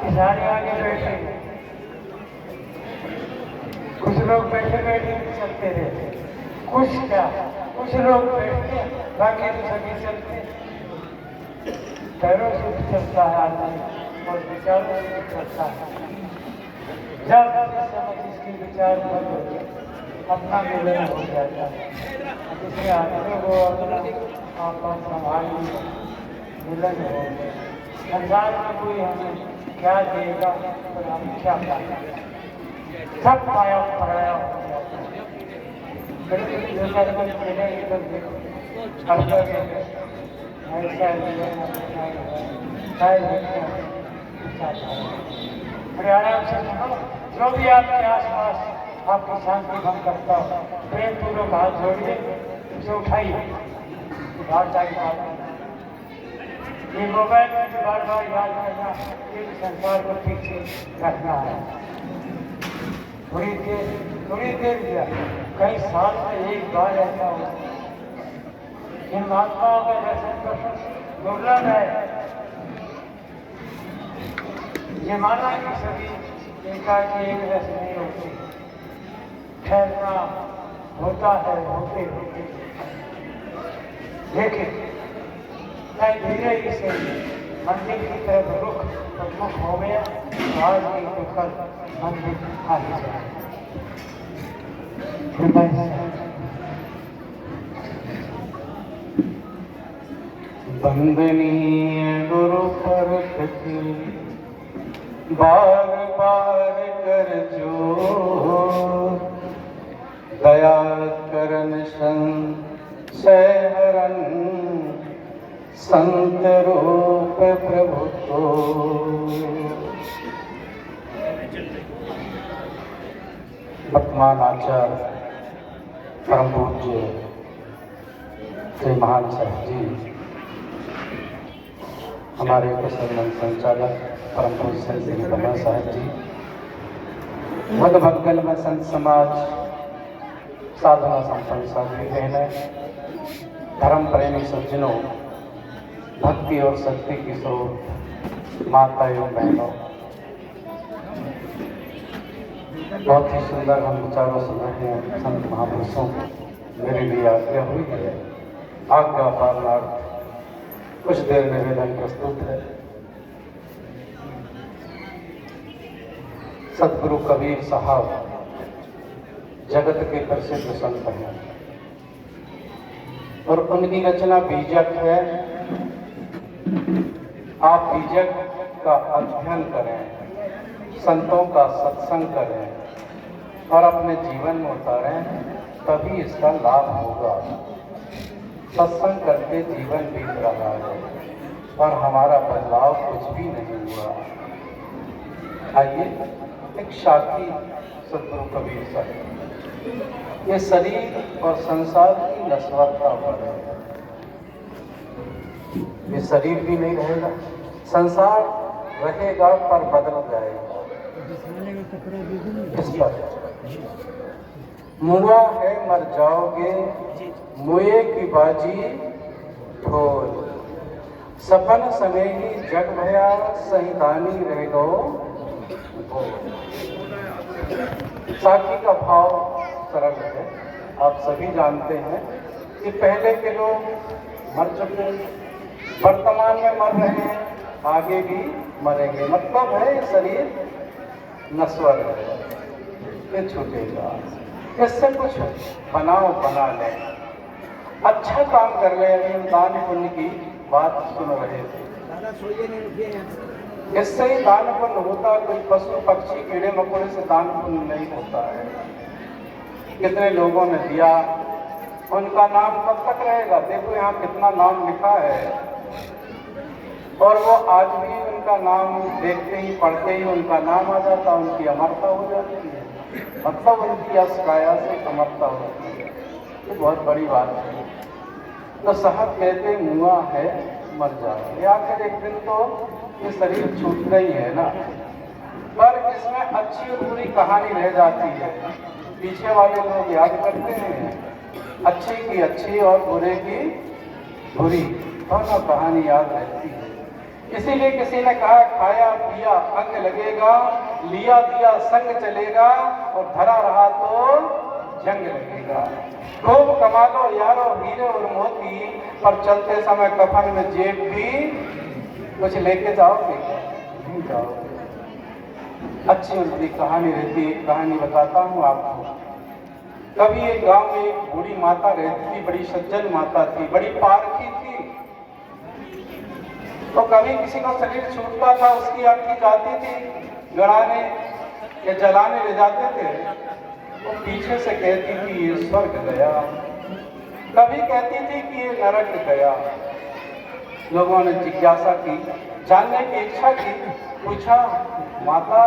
किसानी आगे बैठे, कुछ लोग बैठे बैठे भी चलते रहते, कुछ क्या, कुछ लोग बैठते बाकी तो सभी चलते। पैरों से भी चलता है आदमी और विचारों से भी चलता है। जब इसके विचार बंद हो गए अपना मिलन हो जाता है, इसलिए आदमी को अपना आपा संभाल मिलन हो गया। संसार में कोई हमें क्या देगा और हम क्या पाएंगे, सब पाया पढ़ाया हो जाता है। आराम से सुनो, जो भी आपके आसपास आपकी शांति भंग करता हो, प्रेम पूर्वक हाथ जोड़िए, उसे उठाइए। बात आई बात ये मोबाइल में बार बार याद करना, ये संसार को ठीक से रखना है। थोड़ी देर दिया, कई साल में एक बार ऐसा हो। इन महात्माओं के दर्शन कर दुर्लभ है। ये माना कि सभी एकाकी एक रस नहीं होती, ठहरना होता है होते होते। लेकिन धीरे ही से मंदिर की तरफ रुख हो गया, आज नहीं तो कल मंदिर आ ही जाए। वंदनीय गुरु परखी बार बार कर जोर, दया करन संशय हरन संत रूप प्रभु तो। वर्तमान आचार्य परम पूज्य श्री महान साहब जी, हमारे कुशल संचालक परम पूज्य श्री बल्ला साहब जी, मद भक्तगण में संत समाज, साधना संपन्न साधवी बहनें, धर्म प्रेमी सज्जनों, भक्ति और शक्ति की स्रोत माता एवं बहनों, बहुत ही सुंदर हम विचारों सुन रहे हैं संत महापुरुषों। मेरे लिए आज्ञा हुई है, आज्ञा पालनार्थ कुछ देर निवेदन प्रस्तुत है। सतगुरु कबीर साहब जगत के प्रसिद्ध संत हैं और उनकी रचना बीजक है। आप बीजक का अध्ययन करें, संतों का सत्संग करें और अपने जीवन में उतारें, तभी इसका लाभ होगा। सत्संग करके जीवन बीत रहा है और हमारा बदलाव कुछ भी नहीं हुआ। आइए एक साथी सतगुरु कबीर साहब, ये शरीर और संसार की नश्वरता पर है। ये शरीर भी नहीं रहेगा, संसार रहेगा पर बदल जाएगा। इस पर मुआ है मर जाओगे, मुए की बाजी ढोल, सपन सने ही जग भया, सहितानी रह गो। साखी का भाव सरल है, आप सभी जानते हैं कि पहले के लोग मर चुके, वर्तमान में मर रहे हैं, आगे भी मरेंगे। मतलब है ये शरीर नश्वर है, ये छूटेगा। इससे कुछ बनाओ, बना ले, अच्छा काम कर ले। अभी हम दान पुण्य की बात सुन रहे थे, इससे ही दान पुण्य होता। कोई पशु पक्षी कीड़े मकोड़े से दान पुण्य नहीं होता है। कितने लोगों ने दिया, उनका नाम कब तक रहेगा? देखो यहाँ कितना नाम लिखा है और वो आज भी उनका नाम देखते ही पढ़ते ही उनका नाम आ जाता, उनकी अमरता हो जाती है। मतलब उनकी अस्काया से अमरता होती है। ये बहुत बड़ी बात है। तो साहब कहते मुआ है मर जाओ, आखिर एक दिन तो ये शरीर छूटना ही है ना। पर इसमें अच्छी और बुरी कहानी रह जाती है। पीछे वाले लोग याद करते हैं, अच्छे की अच्छी और बुरे की बुरी, दोनों कहानी याद रहती है। इसीलिए किसी ने कहा खाया पिया अंग लगेगा, लिया दिया संग चलेगा, और धरा रहा तो जंग लगेगा। खूब कमा लो यारो हीरे और मोती, पर चलते समय कफन में जेब भी कुछ लेके जाओगे नहीं जाओगे। अच्छी उल्टी कहानी रहती है, कहानी बताता हूँ आपको। कभी एक गांव में एक बूढ़ी माता रहती थी, बड़ी सज्जन माता थी, बड़ी पारखी थी। तो कभी किसी का शरीर छूटता था, उसकी अर्थी जाती थी गड़ाने या जलाने ले जाते थे, वो पीछे से कहती थी ये स्वर्ग गया, कभी कहती थी कि ये नरक गया। लोगों ने जिज्ञासा की, जानने की इच्छा की, पूछा माता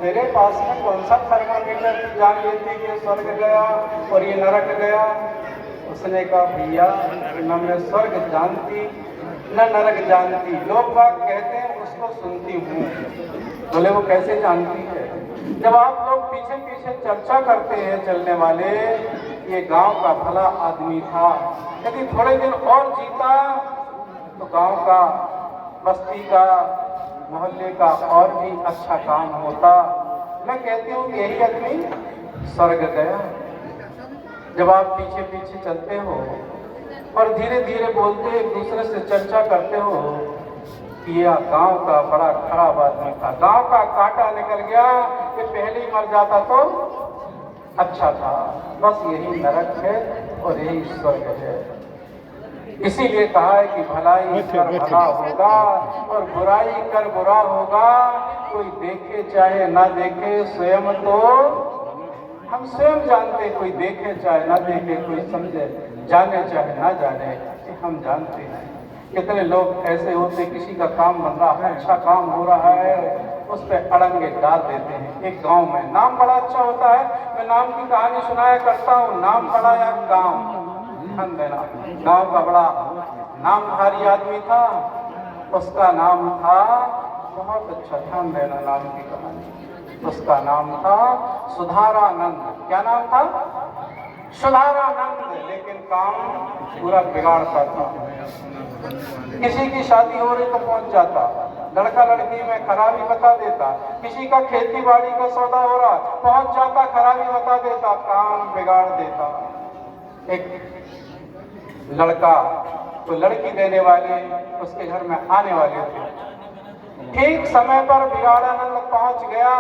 तेरे पास में कौन सा थर्मामीटर तू जान लेती कि स्वर्ग गया और ये नरक गया? उसने कहा भैया न मैं स्वर्ग जानती न नरक जानती, लोग बात कहते हैं उसको सुनती हूँ। बोले वो कैसे जानती है? जब आप लोग पीछे पीछे चर्चा करते हैं चलने वाले, ये गांव का भला आदमी था, यदि थोड़े दिन और जीता तो गांव का, बस्ती का, मोहल्ले का और भी अच्छा काम होता। मैं कहती हूँ यही आदमी स्वर्ग गया। जब आप पीछे पीछे चलते हो और धीरे धीरे बोलते एक दूसरे से चर्चा करते हो कि यह गांव का बड़ा खराब आदमी था, गांव का कांटा निकल गया कि पहले ही मर जाता तो अच्छा था, बस यही नरक है और यही स्वर्ग है। इसीलिए कहा है कि भलाई कर भला होगा और बुराई कर बुरा होगा। कोई देखे चाहे ना देखे, स्वयं तो हम स्वयं जानते, कोई देखे चाहे ना देखे, कोई समझे जाने चाहे ना जाने, हम जानते हैं। कितने लोग ऐसे होते, किसी का काम बन रहा है, अच्छा काम हो रहा है, उस पर अड़ंगे डाल देते हैं। एक गांव में नाम बड़ा अच्छा होता है, मैं नाम की कहानी सुनाया करता हूँ, नाम बड़ा या गांव, ध्यान देना। गांव का बड़ा नामधारी आदमी था, उसका नाम था, बहुत अच्छा ध्यान देना नाम की कहानी, उसका नाम था सुधारानंद। क्या नाम था? सुधारानंद। लेकिन काम पूरा बिगाड़ता था। किसी की शादी हो रही तो पहुंच जाता, लड़का लड़की में खराबी बता देता, किसी का खेती बाड़ी का सौदा हो रहा पहुंच जाता, खराबी बता देता, काम बिगाड़ देता। एक लड़का तो लड़की देने वाले उसके घर में आने वाले थे, ठीक समय पर बिगाड़ानंद पहुंच गया।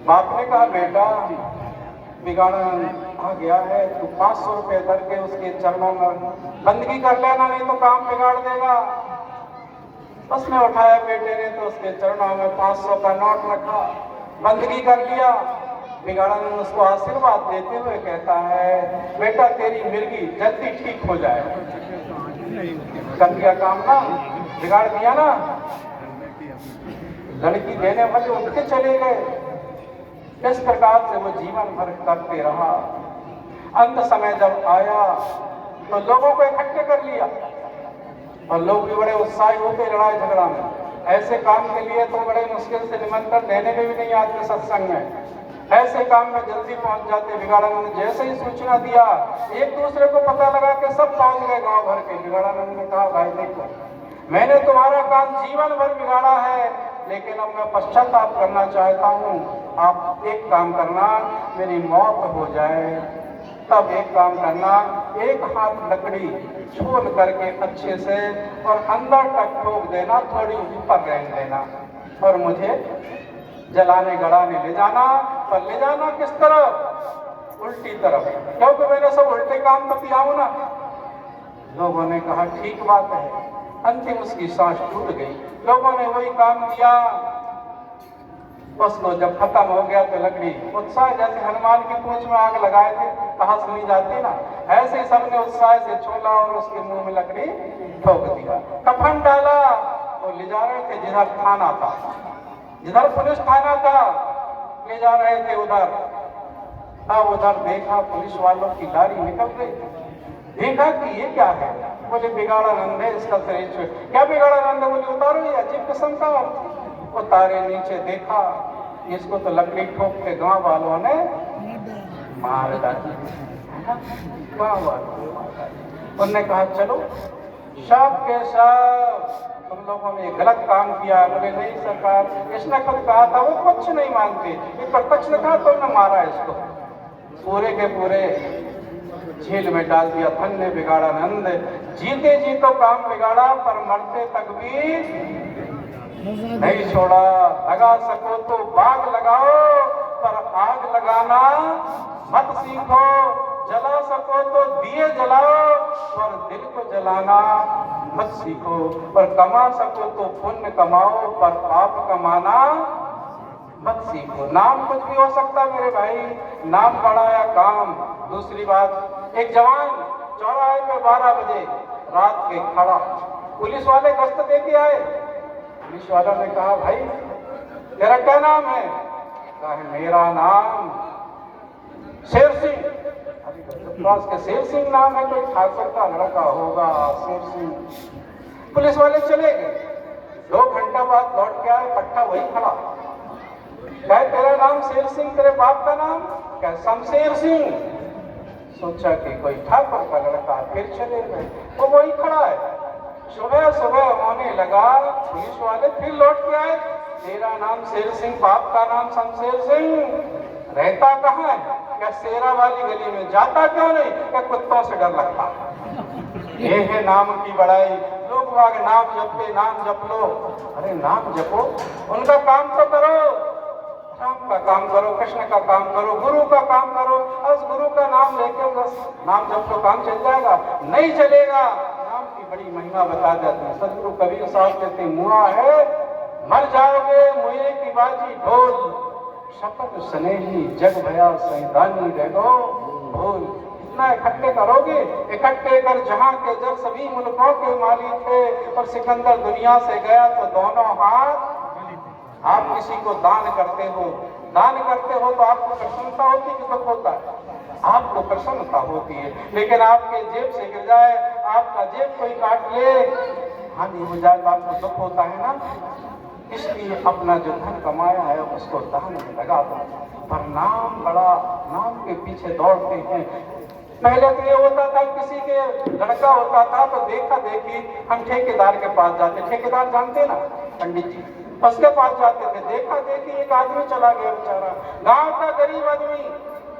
बाप ने कहा बेटा बिगाड़ानंद आ गया है, तू 500 रुपए धर के उसके चरणों में बंदगी कर लेना, नहीं तो काम बिगाड़ देगा। उसने उठाया बेटे ने तो उसके चरणों में 500 का नोट रखा, बंदगी कर लिया। बिगाड़ानंद उसको आशीर्वाद देते हुए कहता है बेटा तेरी मिर्गी जल्दी ठीक हो जाए। कर दिया काम ना, बिगाड़ दिया ना। लड़की देने वाले उठ के चले गए। इस प्रकार से वो जीवन भर करते रहा। अंत समय जब आया तो लोगों को इकट्ठे कर लिया और लोग भी बड़े उत्साही होते लड़ाई झगड़ा में। ऐसे काम के लिए तो बड़े मुश्किल से निमंत्रण देने में भी नहीं आते सत्संग में, ऐसे काम में जल्दी पहुंच जाते। बिगाड़ानंद ने जैसे ही सूचना दिया, एक दूसरे को पता लगा कि सब पहुंच गए गांव भर के। बिगाड़ानंद ने कहा भाई देखो मैंने तुम्हारा काम जीवन भर बिगाड़ा है, लेकिन अब मैं पश्चाताप करना चाहता हूँ। आप एक काम करना, मेरी मौत हो जाए तब एक काम करना, एक हाथ लकड़ी छोल करके अच्छे से और अंदर तक ठोक देना, थोड़ी ऊपर रहने देना और मुझे जलाने गड़ाने ले जाना। पर ले जाना किस तरफ? उल्टी तरफ, क्योंकि मैंने सब उल्टे काम तो किया हूं ना। लोगों ने कहा ठीक बात है। अंतिम उसकी सांस टूट गई। लोगों ने वही काम किया। उसको जब खत्म हो गया तो लकड़ी उत्साह, जैसे हनुमान की पूंछ में आग लगाए थे कहा सुनी जाती ना, ऐसे ही सबने उत्साह से छोला और उसके मुंह में लकड़ी ठोक दिया। कफन डाला और ले जा रहे थे जिधर थाना था, जिधर पुलिस थाना था, ले जा रहे थे उधर। अब उधर देखा पुलिस वालों की गाड़ी निकल गई। देखा कि ये क्या है? बोले बिगाड़ानंद है, इसका शरीर। क्या बिगाड़ानंद? बोले उतारो, ये अजीब किस्म का। उतारे, नीचे देखा इसको तो लकड़ी ठोक के गांव वालों ने मार डाली। गांव वालों ने उन्होंने कहा चलो सब के सब तुम लोगों ने गलत काम किया। बोले नहीं सरकार, इसने खुद कहा था, वो कुछ नहीं मानते, ये प्रत्यक्ष ने कहा तो ने मारा इसको, पूरे के पूरे जेल में डाल दिया। धन ने बिगाड़ा नंद, जीते जी तो काम बिगाड़ा पर मरते तक भी नहीं छोड़ा। लगा सको तो बाग लगाओ पर आग लगाना मत सीखो, जला सको तो दिए जलाओ पर दिल को जलाना मत सीखो, और कमा सको तो पुण्य कमाओ पर पाप कमाना मत सीखो। नाम कुछ भी हो सकता मेरे भाई, नाम बड़ा या काम। दूसरी बात, एक जवान चौराहे पे 12 बजे रात के खड़ा, पुलिस वाले गश्त दे के आए। पुलिस वाला ने कहा भाई तेरा क्या नाम है? कहा मेरा नाम शेर सिंह। पास के शेर सिंह नाम है, कोई ठाकुर का लड़का होगा शेर सिंह। पुलिस वाले चले गए, 2 घंटा बाद लौट के आए, पट्टा वही खड़ा। कहे तेरा नाम शेर सिंह, तेरे बाप का नाम? क्या शमशेर सिंह। सोचा कि कोई ठाकुर का लड़का, फिर चले गए, वो वही खड़ा है। सुबह सुबह होने लगा, पुलिस वाले फिर लौट के आए, तेरा नाम शेर सिंह, बाप का नाम शमशेर सिंह, रहता कहाँ है? क्या शेरा वाली गली में, जाता क्यों नहीं? क्या कुत्तों से डर लगता? ये है नाम की बड़ाई। लोग वाग नाम जपते, नाम जप लो। अरे नाम जपो, उनका काम तो करो, राम का काम करो, कृष्ण का काम करो, गुरु का काम करो। बस गुरु का नाम लेके बस नाम जप तो काम चल जाएगा। नहीं चलेगा, नाम की बड़ी महिमा बता देते हैं। सदगुरु कबीर साहब कहते मुआ है मर जाओगे मुए की बाजी ढोल, शपथ स्नेही जग भया सैदानी रहो भोल। इतना इकट्ठे करोगे, इकट्ठे कर जहां के जब सभी मुल्कों के मालिक थे, और सिकंदर दुनिया से गया तो दोनों हाथ। आप किसी को दान करते हो, दान करते हो तो आपको प्रसन्नता होती कि दुख होता है? आपको प्रसन्नता होती है। लेकिन आपके जेब से गिर जाए, आपका जेब कोई काट ले, हानि हो जाए तो आपको दुख होता है ना। इसलिए अपना जो धन कमाया है उसको दान में लगा दो। पर नाम बड़ा, नाम के पीछे दौड़ते हैं। पहले तो ये होता था, किसी के लड़का होता था तो देखा देखी हम ठेकेदार के पास जाते, ठेकेदार जानते ना पंडित जी, उसके पास जाते थे। देखा देखी एक आदमी चला गया बेचारा, गांव का गरीब आदमी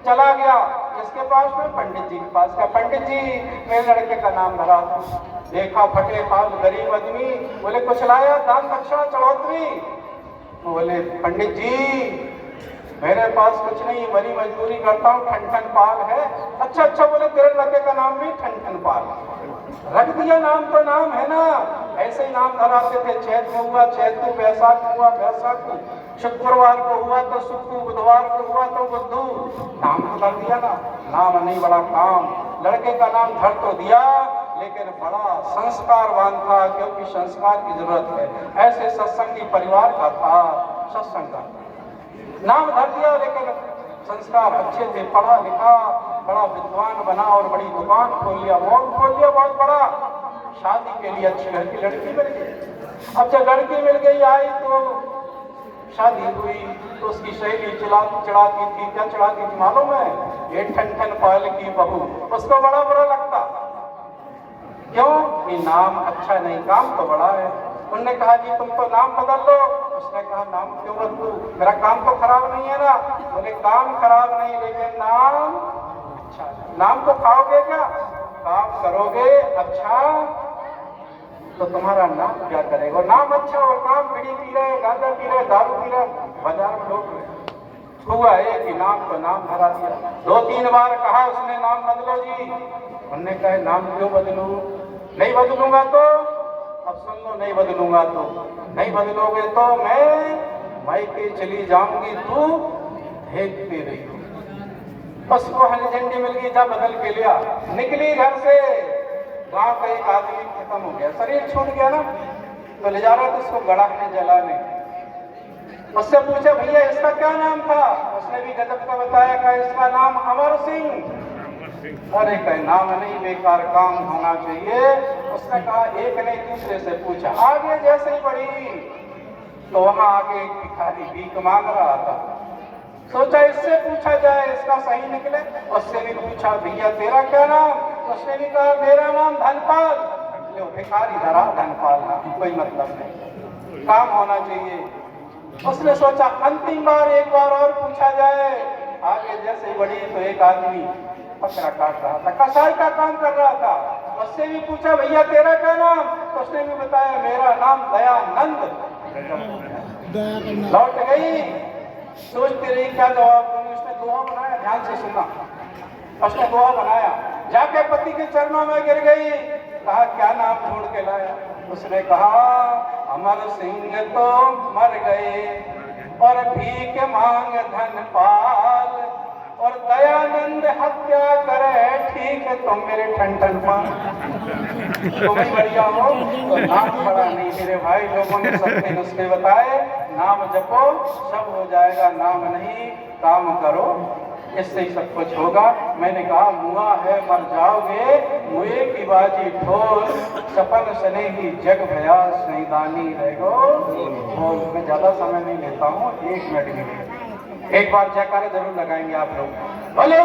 चला गया, जिसके पास में? पंडित जी के पास। क्या पंडित जी मेरे लड़के का नाम धरा दो। देखा फटे हाल गरीब आदमी, बोले कुछ लाया दान दक्षिणा चढ़ोतरी? बोले पंडित जी मेरे पास कुछ नहीं, मरी मजदूरी करता हूँ, ठन पाल है। अच्छा अच्छा, बोले तेरे लड़के का नाम भी ठन पाल रख दिया। नाम तो नाम है ना, ऐसे ही नाम धराते थे। चैत में हुआ चैतू, बैसाख हुआ बैसाखू, शुक्रवार को हुआ तो सुक्कू, बुधवार को हुआ तो बुद्धू। नाम तो धर दिया ना, नाम नहीं बड़ा काम। लड़के का नाम धर तो दिया, लेकिन बड़ा संस्कारवान था, क्योंकि संस्कार की जरूरत है। ऐसे सत्संगी परिवार का था, सत्संग का नाम धर दिया, लेकिन संस्कार अच्छे थे, पढ़ा लिखा, बड़ा विद्वान बना और बड़ी दुकान खोल लिया, मॉल खोल लिया बहुत बड़ा। शादी के लिए अच्छी घर की लड़की मिल गई। अब जब लड़की मिल गई, आई तो शादी हुई तो उसकी सहेली चढ़ाती थी, क्या चढ़ाती थी मालूम है? ये ठन पाल की बहू। उसको बड़ा बुरा लगता, क्यों? कि नाम अच्छा नहीं, काम तो बड़ा है। उन्होंने कहा जी तुम तो नाम बदल लो। उसने कहा नाम क्यों बदलूं, मेरा काम तो खराब नहीं है ना। बोले काम खराब नहीं, लेकिन नाम अच्छा। नाम तो खाओगे क्या? काम करोगे अच्छा तो तुम्हारा नाम क्या करेगा? नाम अच्छा और काम, बीड़ी पी रहे, गांजा पी रहे, दारू पी रहे, बाजार में लोग रहे। हुआ है कि नाम तो नाम धरा दिया। 2-3 बार कहा उसने नाम बदलो जी। उन्होंने कहा नाम क्यों बदलूं? नहीं बदलूंगा तो, अब सुन लो, नहीं बदलूंगा तो, नहीं बदलोगे तो मैं मायके चली जाऊंगी, तू देखते रही। उसको हरी झंडी मिल गई, जा बदल के लिया। निकली घर से, गांव का एक आदमी खत्म हो गया, शरीर छूट गया ना, तो ले जा रहा था उसको गड़ाने जलाने। उससे पूछा भैया इसका क्या नाम था? उसने भी गजब का बताया, कहा इसका नाम अमर सिंह। अरे कहे नाम नहीं, बेकार काम होना चाहिए। उसने कहा एक ने दूसरे से पूछा। आगे जैसे ही बढ़ी तो वहां आगे एक भिखारी भीख मांग रहा था। सोचा इससे पूछा जाए, इसका सही निकले। उससे भी पूछा भैया तेरा क्या नाम? उसने भी कहा मेरा नाम धनपाल। लो भिखारी धरा धन पाला, कोई मतलब नहीं, काम होना चाहिए। उसने सोचा अंतिम बार एक बार और पूछा जाए। आगे जैसे बढ़ी तो एक आदमी पकड़ा काट रहा था, कसाई का काम कर रहा था। उससे भी पूछा भैया तेरा क्या नाम? तो उसने भी बताया मेरा नाम दयानंद। लौट गई, सोचती रही क्या जवाब दूंगी। उसने दोहा बनाया, ध्यान से सुनना। उसने दोहा बनाया, जाके पति के चरणों में गिर गई, कहा क्या नाम ढूंढ के लाया? उसने कहा अमर सिंह तो मर गए और भीख मांग धन पाल, और दयानंद हत्या करे, ठीक है तुम मेरे ठन ठन पाल। तुम ही बढ़िया हो तो नाम पड़ा नहीं मेरे भाई। लोगों ने सबके नुस्खे बताए, नाम जपो सब हो जाएगा, नाम नहीं काम करो, इससे ही सब कुछ होगा। मैंने कहा मुआ है मर जाओगे, मुए की बाजी ढोल, सपन सने ही जग भया सैदानी रहेगो। और मैं ज्यादा समय नहीं लेता हूँ, 1 मिनट के लिए एक बार जयकारा जरूर लगाएंगे आप लोग। बोले